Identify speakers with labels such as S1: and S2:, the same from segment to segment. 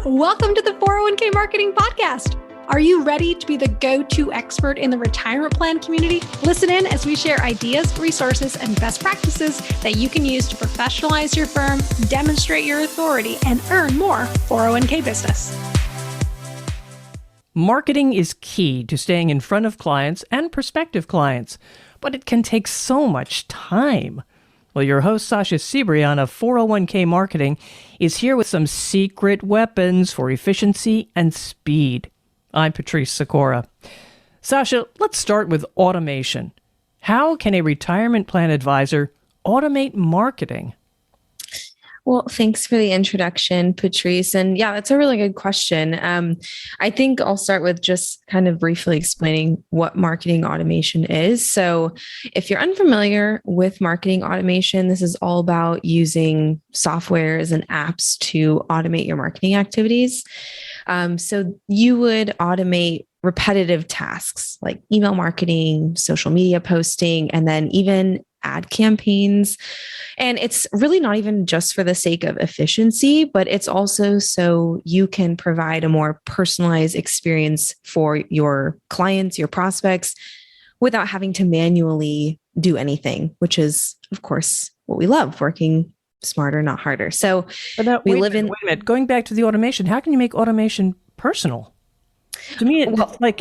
S1: Welcome to the 401k Marketing Podcast. Are you ready to be the go-to expert in the retirement plan community? Listen in as we share ideas, resources, and best practices that you can use to professionalize your firm, demonstrate your authority, and earn more 401k business.
S2: Marketing is key to staying in front of clients and prospective clients, but it can take so much time. Well, your host, Sasha Cibrian of 401k Marketing, is here with some secret weapons for efficiency and speed. I'm Patrice Sikora. Sasha, let's start with automation. How can a retirement plan advisor automate marketing?
S3: Well, thanks for the introduction, Patrice. And yeah, that's a really good question. I think I'll start with just kind of briefly explaining what marketing automation is. So if you're unfamiliar with marketing automation, this is all about using softwares and apps to automate your marketing activities. So you would automate repetitive tasks like email marketing, social media posting, and then even ad campaigns. And it's really not even just for the sake of efficiency, but it's also so you can provide a more personalized experience for your clients, your prospects, without having to manually do anything, which is, of course, what we love, working smarter, not harder. So
S2: wait a minute. Going back to the automation, how can you make automation personal? To me, it's like,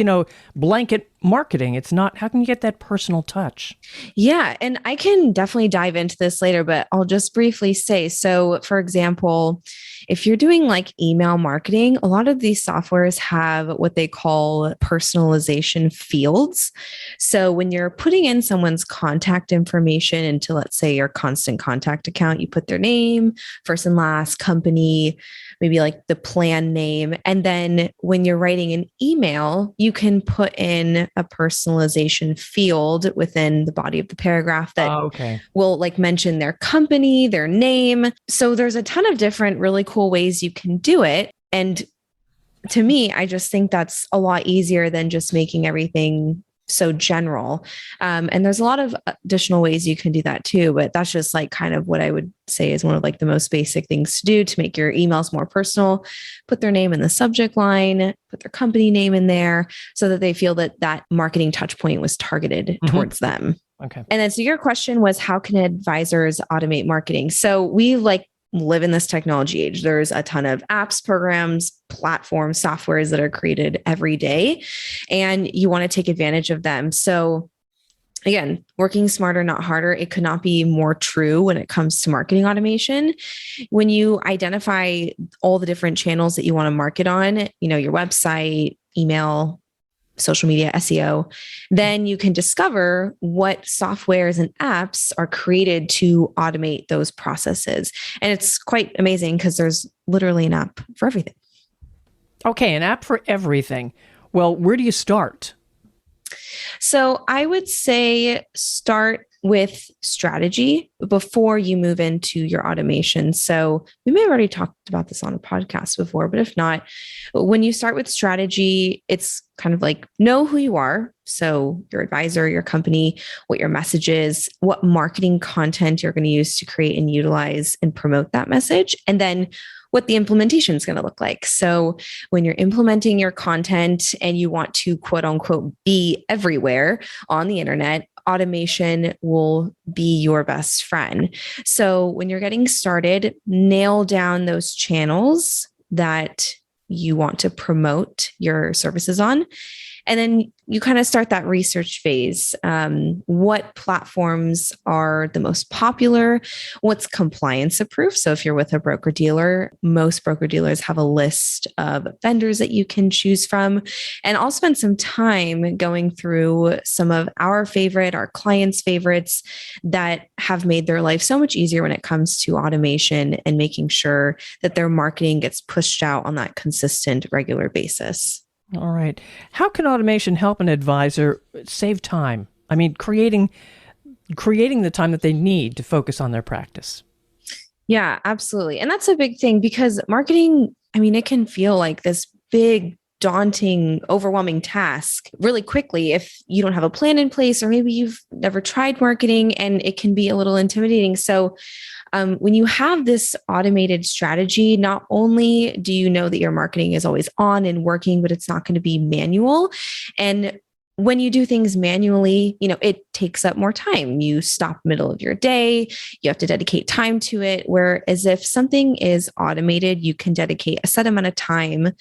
S2: blanket marketing. It's not, how can you get that personal touch?
S3: Yeah. And I can definitely dive into this later, but I'll just briefly say, so for example, if you're doing like email marketing, a lot of these softwares have what they call personalization fields. So when you're putting in someone's contact information into, let's say, your constant contact account, you put their name, first and last, company, maybe like the plan name. And then when you're writing an email, you can put in a personalization field within the body of the paragraph that will like mention their company, their name. So there's a ton of different really cool ways you can do it. And to me, I just think that's a lot easier than just making everything so general. And there's a lot of additional ways you can do that too, but that's just like kind of what I would say is one of like the most basic things to do to make your emails more personal. Put their name in the subject line, put their company name in there so that they feel that that marketing touch point was targeted towards them.
S2: Okay.
S3: And then so your question was, how can advisors automate marketing? So we live in this technology age. There's a ton of apps, programs, platforms, softwares that are created every day, and you want to take advantage of them. So again, working smarter, not harder. It could not be more true when it comes to marketing automation. When you identify all the different channels that you want to market on, your website, email, social media, SEO, then you can discover what softwares and apps are created to automate those processes. And it's quite amazing because there's literally an app for everything.
S2: Okay, an app for everything. Well, where do you start?
S3: So I would say start with strategy before you move into your automation. So we may have already talked about this on a podcast before, but if not, when you start with strategy, it's kind of like know who you are. So your advisor, your company, what your message is, what marketing content you're going to use to create and utilize and promote that message, and then what the implementation is going to look like. So when you're implementing your content and you want to quote unquote be everywhere on the internet, automation will be your best friend. So when you're getting started, nail down those channels that you want to promote your services on. And then you kind of start that research phase. What platforms are the most popular? What's compliance approved? So if you're with a broker dealer, most broker dealers have a list of vendors that you can choose from. And I'll spend some time going through some of our clients' favorites that have made their life so much easier when it comes to automation and making sure that their marketing gets pushed out on that consistent, regular basis.
S2: All right. How can automation help an advisor save time? I mean, creating the time that they need to focus on their practice.
S3: Yeah, absolutely. And that's a big thing because marketing, it can feel like this big daunting, overwhelming task really quickly if you don't have a plan in place, or maybe you've never tried marketing and it can be a little intimidating. So when you have this automated strategy, not only do you know that your marketing is always on and working, but it's not going to be manual. And when you do things manually, it takes up more time. You stop middle of your day, you have to dedicate time to it. Whereas if something is automated, you can dedicate a set amount of time,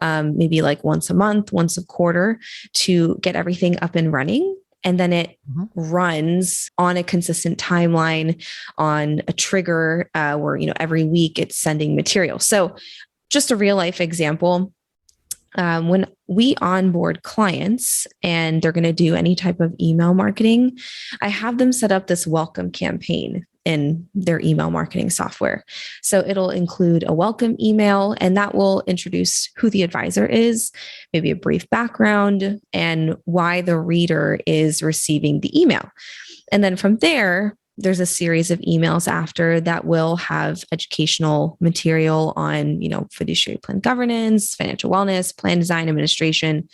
S3: maybe like once a month, once a quarter, to get everything up and running. And then it runs on a consistent timeline, on a trigger where, every week it's sending material. So just a real life example. When we onboard clients and they're going to do any type of email marketing, I have them set up this welcome campaign in their email marketing software. So it'll include a welcome email, and that will introduce who the advisor is, maybe a brief background, and why the reader is receiving the email. And then from there, there's a series of emails after that will have educational material on, fiduciary plan governance, financial wellness, plan design, administration,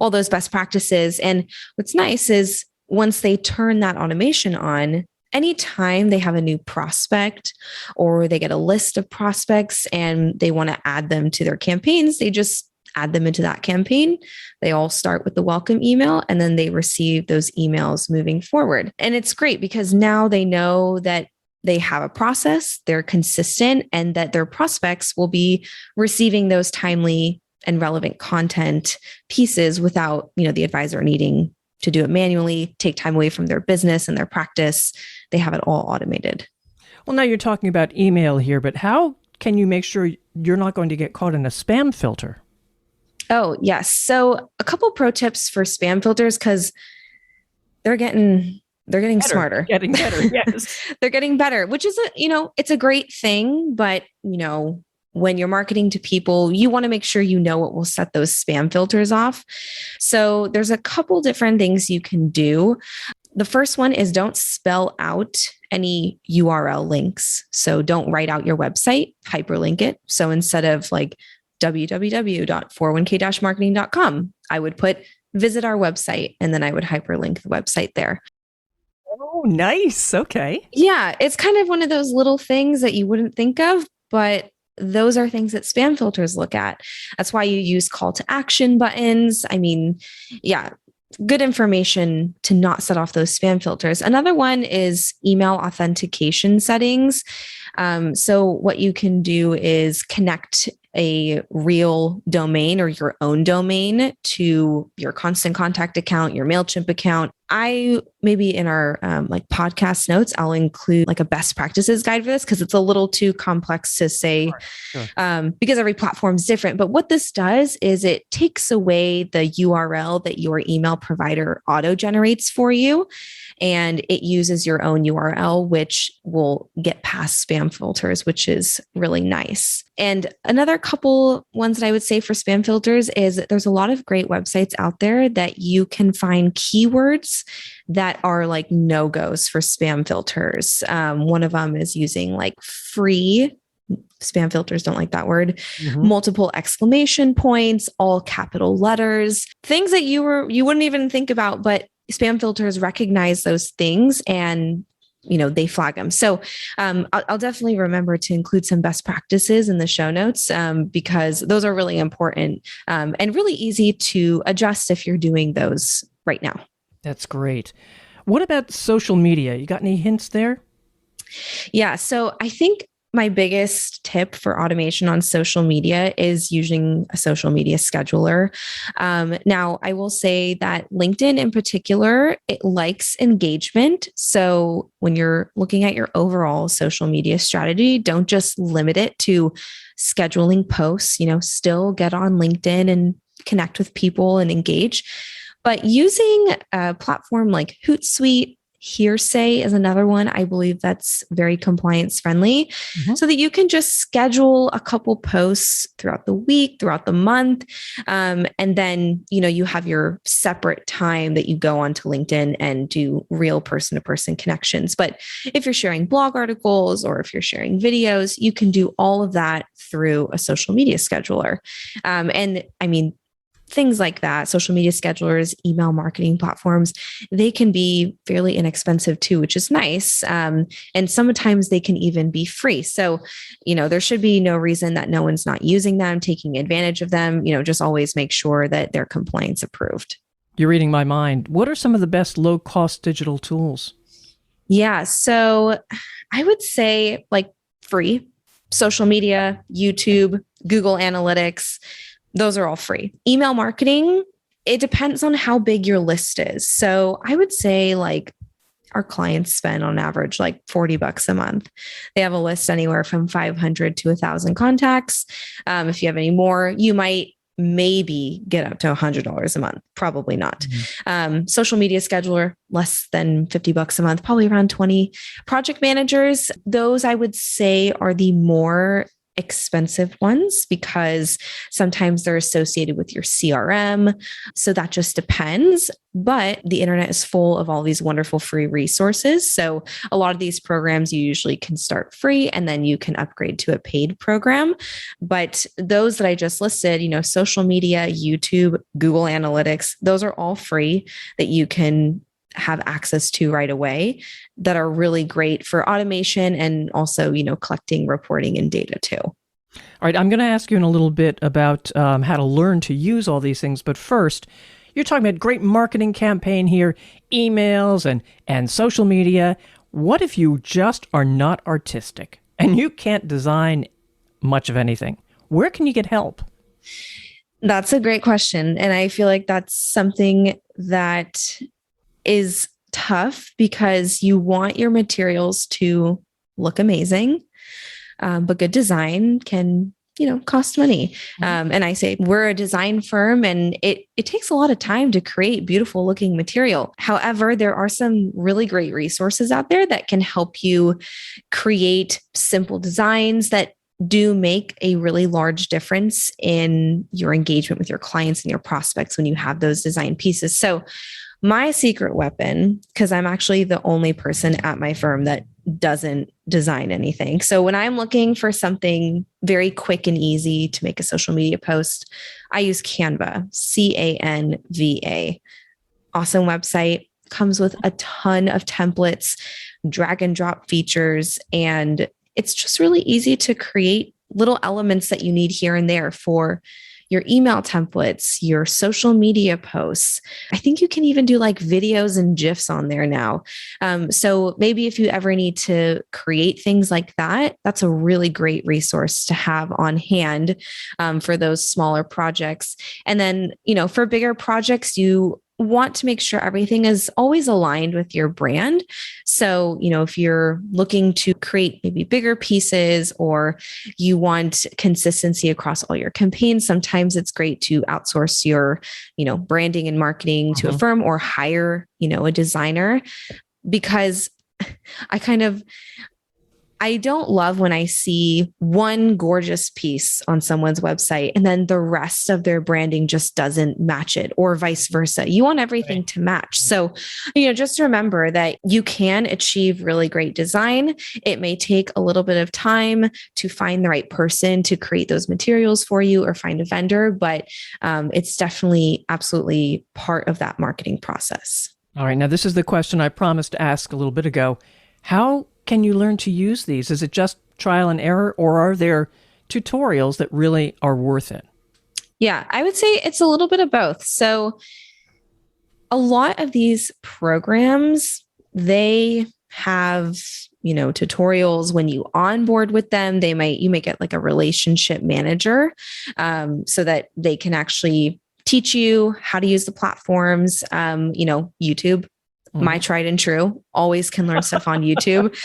S3: all those best practices. And what's nice is once they turn that automation on, anytime they have a new prospect or they get a list of prospects and they want to add them to their campaigns, they just add them into that campaign. They all start with the welcome email, and then they receive those emails moving forward. And it's great because now they know that they have a process, they're consistent, and that their prospects will be receiving those timely and relevant content pieces without, the advisor needing to do it manually, take time away from their business and their practice. They have it all automated.
S2: Well, now you're talking about email here, but how can you make sure you're not going to get caught in a spam filter?
S3: Oh, yes. So a couple pro tips for spam filters, because they're getting smarter.
S2: Getting better, yes.
S3: They're getting better, which is it's a great thing. But, when you're marketing to people, you want to make sure you know what will set those spam filters off. So there's a couple different things you can do. The first one is don't spell out any URL links. So don't write out your website, hyperlink it. So instead of like www.401k-marketing.com, I would put visit our website, and then I would hyperlink the website there.
S2: Oh, nice. Okay.
S3: Yeah, it's kind of one of those little things that you wouldn't think of, but those are things that spam filters look at. That's why you use call to action buttons. I mean, yeah, good information to not set off those spam filters. Another one is email authentication settings. So what you can do is connect a real domain or your own domain to your Constant Contact account, your MailChimp account. I maybe in our podcast notes, I'll include like a best practices guide for this because it's a little too complex to say
S2: Sure.
S3: Because every platform is different. But what this does is it takes away the URL that your email provider auto generates for you. And it uses your own URL, which will get past spam filters, which is really nice. And another couple ones that I would say for spam filters is that there's a lot of great websites out there that you can find keywords that are like no-goes for spam filters. One of them is using like free. Spam filters don't like that word. Multiple exclamation points, all capital letters, things that you wouldn't even think about, but spam filters recognize those things and, they flag them. So I'll definitely remember to include some best practices in the show notes because those are really important and really easy to adjust if you're doing those right now.
S2: That's great. What about social media? You got any hints there?
S3: Yeah. So I think my biggest tip for automation on social media is using a social media scheduler. Now, I will say that LinkedIn in particular, it likes engagement. So when you're looking at your overall social media strategy, don't just limit it to scheduling posts, still get on LinkedIn and connect with people and engage. But using a platform like Hootsuite, Hearsay is another one. I believe that's very compliance friendly so that you can just schedule a couple posts throughout the week, throughout the month. And then, you have your separate time that you go onto LinkedIn and do real person to person connections. But if you're sharing blog articles or if you're sharing videos, you can do all of that through a social media scheduler. And I mean, things like that, social media schedulers, email marketing platforms, they can be fairly inexpensive too, which is nice. And sometimes they can even be free. So, there should be no reason that no one's not using them, taking advantage of them. Just always make sure that they're compliance approved.
S2: You're reading my mind. What are some of the best low-cost digital tools?
S3: Yeah. So I would say like free social media, YouTube, Google Analytics. Those are all free. Email marketing, it depends on how big your list is. So I would say like our clients spend on average like $40 a month. They have a list anywhere from 500 to 1,000 contacts. If you have any more, you might maybe get up to $100 a month. Probably not. Social media scheduler, less than $50 a month, probably around 20. Project managers, those I would say are the more expensive ones because sometimes they're associated with your CRM. So that just depends. But the internet is full of all these wonderful free resources. So a lot of these programs you usually can start free and then you can upgrade to a paid program. But those that I just listed, social media, YouTube, Google Analytics, those are all free that you can have access to right away that are really great for automation and also, collecting, reporting, and data too.
S2: All right, I'm going to ask you in a little bit about how to learn to use all these things. But first, you're talking about great marketing campaign here, emails and social media. What if you just are not artistic and you can't design much of anything? Where can you get help?
S3: That's a great question. And I feel like that's something that is tough because you want your materials to look amazing, but good design can, cost money. And I say we're a design firm and it takes a lot of time to create beautiful looking material. However, there are some really great resources out there that can help you create simple designs that do make a really large difference in your engagement with your clients and your prospects when you have those design pieces. So my secret weapon, because I'm actually the only person at my firm that doesn't design anything. So when I'm looking for something very quick and easy to make a social media post, I use Canva, Canva. Awesome website, comes with a ton of templates, drag and drop features, and it's just really easy to create little elements that you need here and there for your email templates, your social media posts. I think you can even do like videos and GIFs on there now. So maybe if you ever need to create things like that, that's a really great resource to have on hand for those smaller projects. And then, for bigger projects, you want to make sure everything is always aligned with your brand. So, if you're looking to create maybe bigger pieces or you want consistency across all your campaigns, sometimes it's great to outsource your, branding and marketing to a firm or hire, a designer, because I don't love when I see one gorgeous piece on someone's website and then the rest of their branding just doesn't match it, or vice versa. You want everything to match. So, just remember that you can achieve really great design. It may take a little bit of time to find the right person to create those materials for you or find a vendor, but it's definitely absolutely part of that marketing process.
S2: All right. Now, this is the question I promised to ask a little bit ago. How can you learn to use these? Is it just trial and error, or are there tutorials that really are worth it?
S3: Yeah, I would say it's a little bit of both. So a lot of these programs, they have, tutorials when you onboard with them. You may get like a relationship manager so that they can actually teach you how to use the platforms, YouTube. My tried and true, always can learn stuff on YouTube.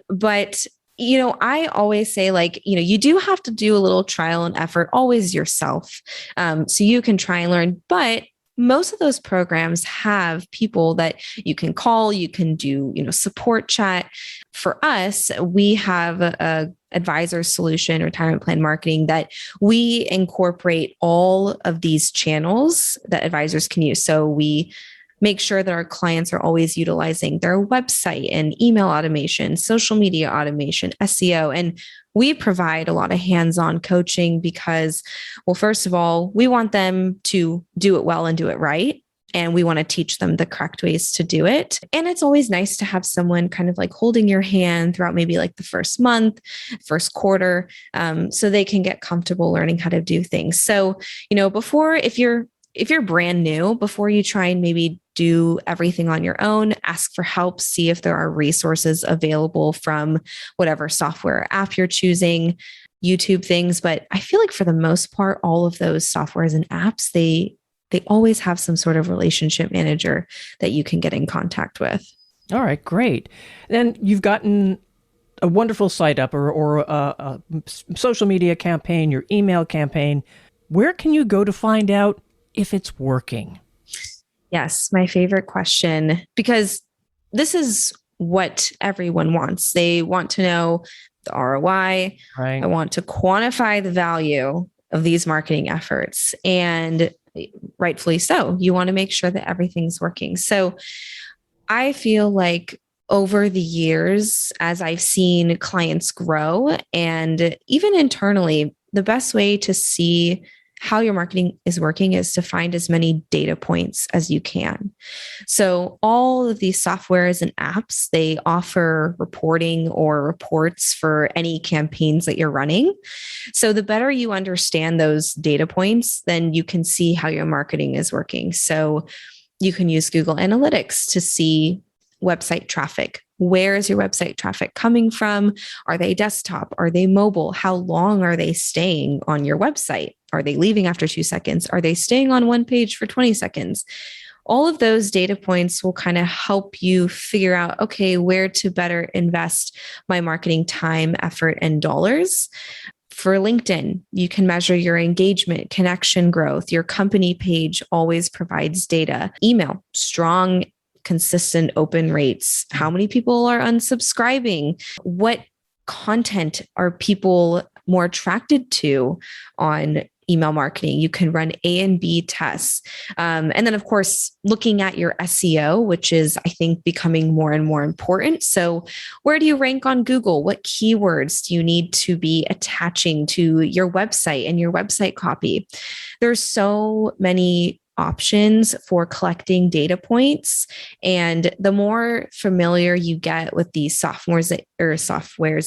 S3: But, I always say you do have to do a little trial and effort, always yourself. So you can try and learn, but most of those programs have people that you can call, you can do, support chat. For us, we have a advisor solution, retirement plan marketing, that we incorporate all of these channels that advisors can use. So we make sure that our clients are always utilizing their website and email automation, social media automation, SEO. And we provide a lot of hands-on coaching because, well, first of all, we want them to do it well and do it right. And we want to teach them the correct ways to do it. And it's always nice to have someone kind of like holding your hand throughout maybe like the first month, first quarter, so they can get comfortable learning how to do things. So, before, if you're brand new, before you try and maybe do everything on your own, ask for help, see if there are resources available from whatever software or app you're choosing, YouTube things. But I feel like for the most part, all of those softwares and apps, they always have some sort of relationship manager that you can get in contact with.
S2: All right, great. Then you've gotten a wonderful site up or a social media campaign, your email campaign. Where can you go to find out if it's working?
S3: Yes, my favorite question, because this is what everyone wants. They want to know the ROI.
S2: Right.
S3: I want to quantify the value of these marketing efforts. And rightfully so. You want to make sure that everything's working. So I feel like over the years, as I've seen clients grow and even internally, the best way to see how your marketing is working is to find as many data points as you can. So all of these softwares and apps, they offer reporting or reports for any campaigns that you're running. So the better you understand those data points, then you can see how your marketing is working. So you can use Google Analytics to see website traffic. Where is your website traffic coming from? Are they desktop? Are they mobile? How long are they staying on your website? Are they leaving after 2 seconds? Are they staying on one page for 20 seconds? All of those data points will kind of help you figure out, okay, where to better invest my marketing time, effort, and dollars. For LinkedIn, you can measure your engagement, connection growth. Your company page always provides data. Email, strong, consistent open rates. How many people are unsubscribing? What content are people more attracted to on email marketing? You can run A and B tests. And then, of course, looking at your SEO, which is, I think, becoming more and more important. So where do you rank on Google? What keywords do you need to be attaching to your website and your website copy? There's so many options for collecting data points. And the more familiar you get with these softwares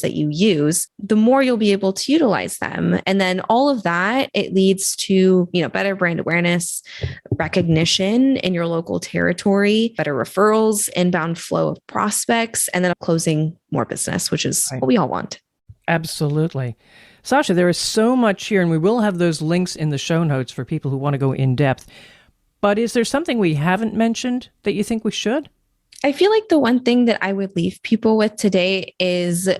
S3: that you use, the more you'll be able to utilize them. And then all of that, it leads to, better brand awareness, recognition in your local territory, better referrals, inbound flow of prospects, and then closing more business, which is what we all want.
S2: Absolutely. Sasha, there is so much here, and we will have those links in the show notes for people who want to go in depth. But is there something we haven't mentioned that you think we should?
S3: I feel like the one thing that I would leave people with today is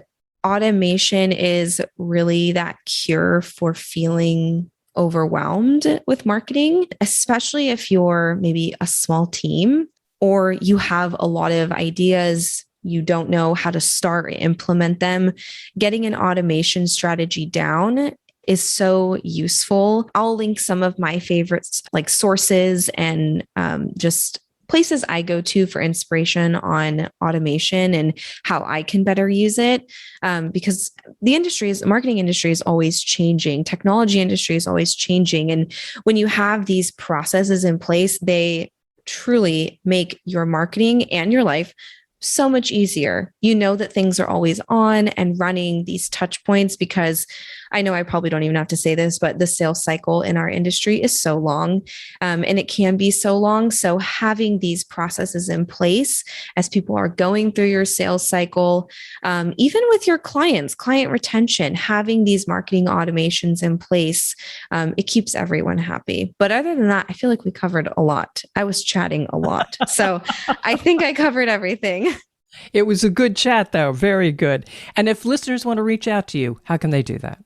S3: automation is really that cure for feeling overwhelmed with marketing, especially if you're maybe a small team or you have a lot of ideas. You don't know how to start or implement them. Getting an automation strategy down is so useful. I'll link some of my favorites, like sources and just places I go to for inspiration on automation and how I can better use it. Because the marketing industry is always changing. Technology industry is always changing. And when you have these processes in place, they truly make your marketing and your life so much easier. You know that things are always on and running these touch points, because I know I probably don't even have to say this, but the sales cycle in our industry is so long, and it can be so long. So having these processes in place as people are going through your sales cycle, even with your clients, client retention, having these marketing automations in place, it keeps everyone happy. But other than that, I feel like we covered a lot. I was chatting a lot. So I think I covered everything.
S2: It was a good chat, though. Very good. And if listeners want to reach out to you, how can they do that?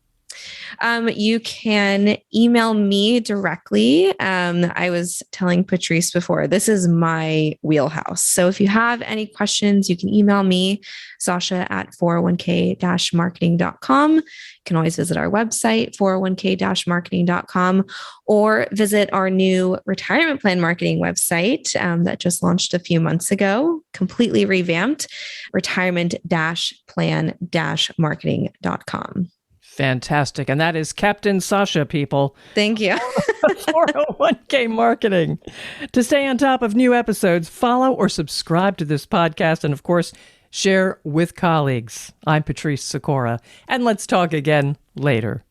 S3: You can email me directly. I was telling Patrice before, this is my wheelhouse. So if you have any questions, you can email me, Sasha at 401k-marketing.com. You can always visit our website, 401k-marketing.com, or visit our new retirement plan marketing website that just launched a few months ago, completely revamped, retirement-plan-marketing.com.
S2: Fantastic. And that is Captain Sasha, people.
S3: Thank you.
S2: 401k Marketing. To stay on top of new episodes, follow or subscribe to this podcast, and of course, share with colleagues. I'm Patrice Sikora, and let's talk again later.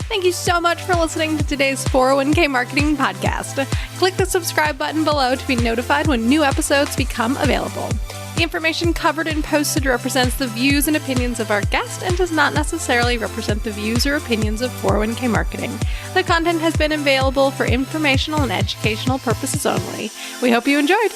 S1: Thank you so much for listening to today's 401k Marketing Podcast. Click the subscribe button below to be notified when new episodes become available. The information covered and posted represents the views and opinions of our guest and does not necessarily represent the views or opinions of 401k Marketing. The content has been available for informational and educational purposes only. We hope you enjoyed.